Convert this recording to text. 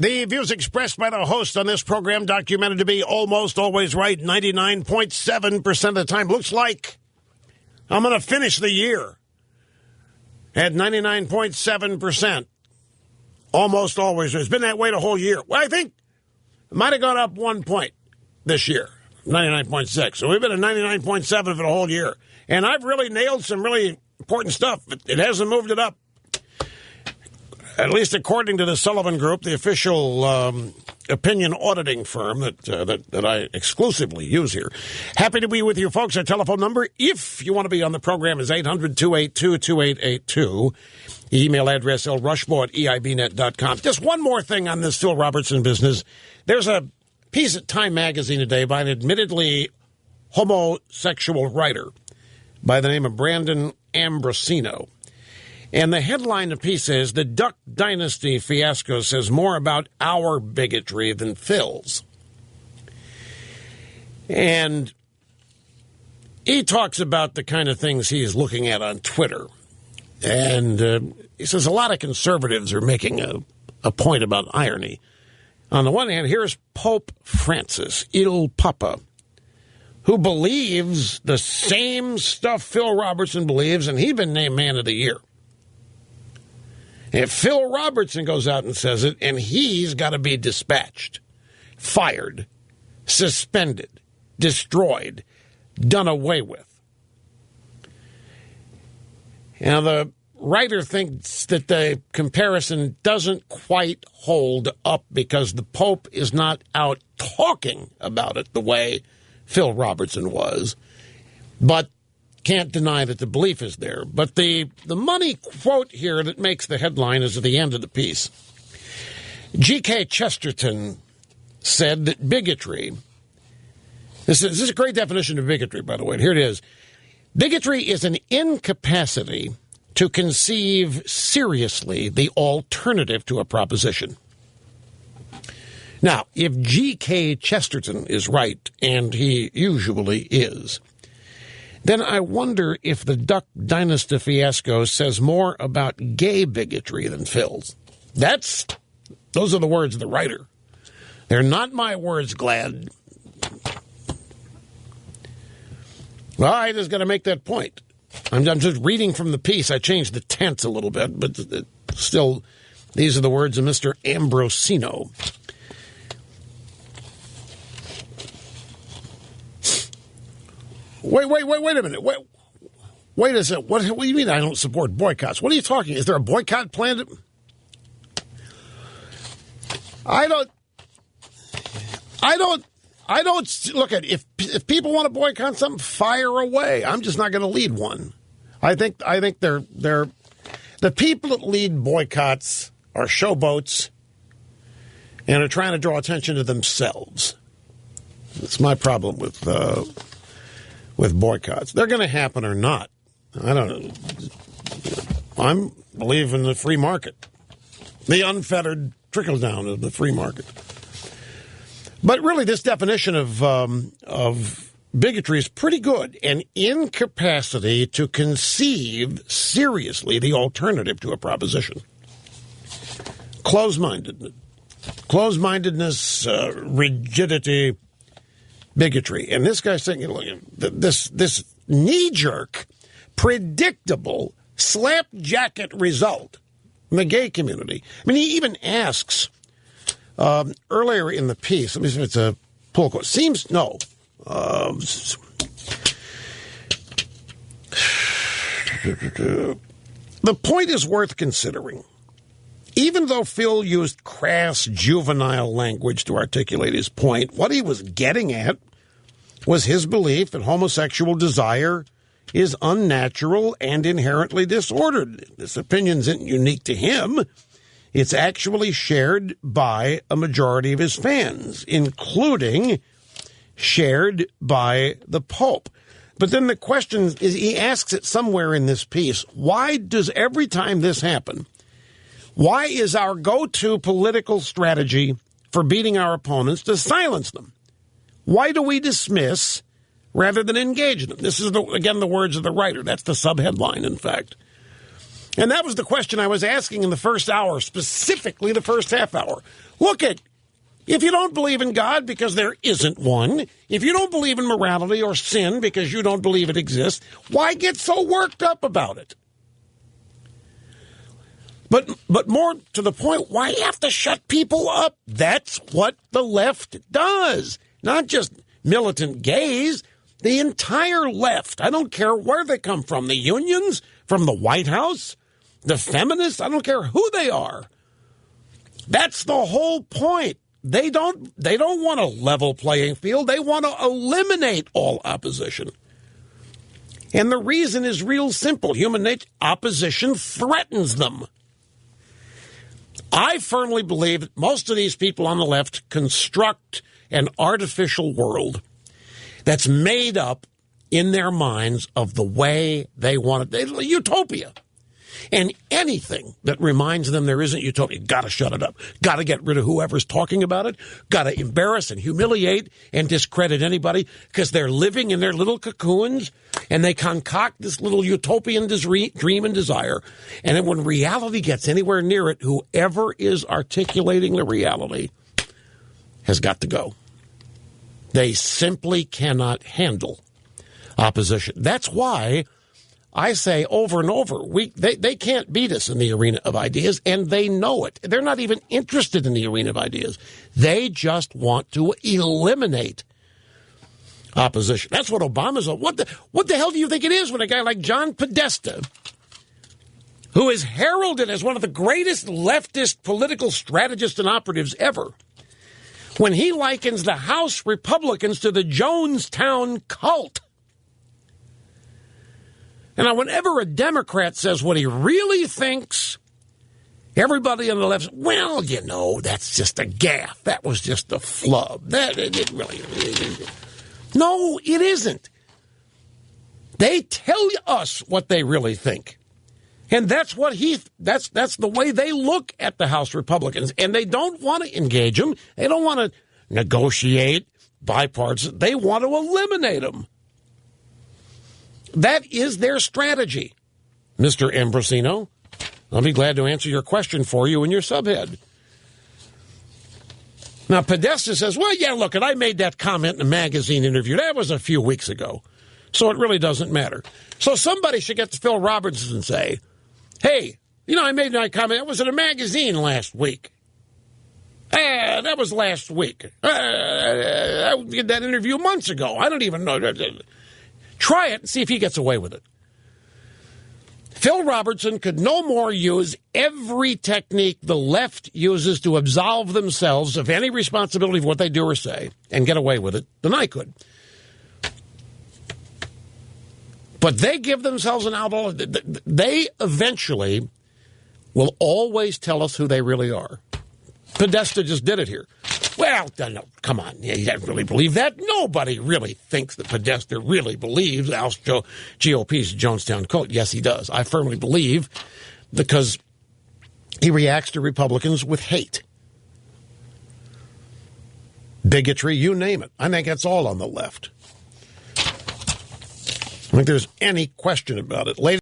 The views expressed by the host on this program documented to be almost always right 99.7% of the time. Looks like I'm going to finish the year at 99.7%. Almost always. It's been that way the whole year. Well, I think it might have gone up 1 point this year, 99.6. So we've been at 99.7 for the whole year. And I've really nailed some really important stuff. It hasn't moved it up. At least according to the Sullivan Group, the official opinion auditing firm that I exclusively use here. Happy to be with you, folks. Our telephone number, if you want to be on the program, is 800-282-2882. Email address, lrushmore@eibnet.com. Just one more thing on this Phil Robertson business. There's a piece at Time magazine today by an admittedly homosexual writer by the name of Brandon Ambrosino. And the headline of the piece is, "The Duck Dynasty Fiasco Says More About Our Bigotry Than Phil's." And he talks about the kind of things he's looking at on Twitter. And he says a lot of conservatives are making a point about irony. On the one hand, here's Pope Francis, Il Papa, who believes the same stuff Phil Robertson believes, and he's been named Man of the Year. If Phil Robertson goes out and says it, and he's got to be dispatched, fired, suspended, destroyed, done away with. Now, the writer thinks that the comparison doesn't quite hold up because the Pope is not out talking about it the way Phil Robertson was, but can't deny that the belief is there. But the money quote here that makes the headline is at the end of the piece. G.K. Chesterton said that bigotry, this is a great definition of bigotry, by the way. Here it is. Bigotry is an incapacity to conceive seriously the alternative to a proposition. Now, if G.K. Chesterton is right, and he usually is, then I wonder if the Duck Dynasty Fiasco says more about gay bigotry than Phil's. Those are the words of the writer. They're not my words, Glad. Well, I just got to make that point. I'm just reading from the piece. I changed the tense a little bit, but still, these are the words of Mr. Ambrosino. Wait a minute. Wait a second. What do you mean I don't support boycotts? What are you talking? Is there a boycott planned? I don't look at if people want to boycott something, fire away. I'm just not going to lead one. I think they're the people that lead boycotts are showboats and are trying to draw attention to themselves. That's my problem with boycotts. They're going to happen or not. I don't know. I believe in the free market, the unfettered trickle down of the free market. But really, this definition of bigotry is pretty good. An incapacity to conceive seriously the alternative to a proposition. Closed-mindedness, rigidity, bigotry. And this guy's saying, look, this knee-jerk, predictable, slap-jacket result in the gay community. I mean, he even asks earlier in the piece, let me see if it's a pull quote. The point is worth considering. Even though Phil used crass, juvenile language to articulate his point, what he was getting at was his belief that homosexual desire is unnatural and inherently disordered. This opinion isn't unique to him. It's actually shared by a majority of his fans, including shared by the Pope. But then the question is, he asks it somewhere in this piece, why does every time this happen, why is our go-to political strategy for beating our opponents to silence them? Why do we dismiss rather than engage them? This is, again, the words of the writer. That's the subheadline, in fact. And that was the question I was asking in the first hour, specifically the first half hour. Look at, if you don't believe in God because there isn't one, if you don't believe in morality or sin because you don't believe it exists, why get so worked up about it? But more to the point, why have to shut people up? That's what the left does. Not just militant gays, the entire left. I don't care where they come from. The unions, from the White House, the feminists, I don't care who they are. That's the whole point. They don't want a level playing field. They want to eliminate all opposition. And the reason is real simple. Human nature, opposition threatens them. I firmly believe that most of these people on the left construct an artificial world that's made up in their minds of the way they want it. Utopia. And anything that reminds them there isn't utopia, got to shut it up. Got to get rid of whoever's talking about it. Got to embarrass and humiliate and discredit anybody because they're living in their little cocoons and they concoct this little utopian dream and desire. And then when reality gets anywhere near it, whoever is articulating the reality has got to go. They simply cannot handle opposition. That's why I say over and over, they can't beat us in the arena of ideas, and they know it. They're not even interested in the arena of ideas. They just want to eliminate opposition. That's what Obama's. What the hell do you think it is when a guy like John Podesta, who is heralded as one of the greatest leftist political strategists and operatives ever, when he likens the House Republicans to the Jonestown cult? And now, whenever a Democrat says what he really thinks, everybody on the left says, well, you know, that's just a gaffe. That was just a flub. That it really. No, it isn't. They tell us what they really think. And that's what that's the way they look at the House Republicans. And they don't want to engage them. They don't want to negotiate bipartisan. They want to eliminate them. That is their strategy. Mr. Ambrosino, I'll be glad to answer your question for you in your subhead. Now, Podesta says, well, yeah, look, and I made that comment in a magazine interview. That was a few weeks ago, so it really doesn't matter. So somebody should get to Phil Robertson and say, hey, you know, I made that comment. It was in a magazine last week. That was last week. I did that interview months ago. I don't even know. Try it and see if he gets away with it. Phil Robertson could no more use every technique the left uses to absolve themselves of any responsibility for what they do or say and get away with it than I could. But they give themselves an out. They eventually will always tell us who they really are. Podesta just did it here. Well, no, come on. You don't really believe that? Nobody really thinks that Podesta really believes GOP's Jonestown cult. Yes, he does. I firmly believe because he reacts to Republicans with hate, bigotry, you name it. I think that's all on the left. I don't think there's any question about it.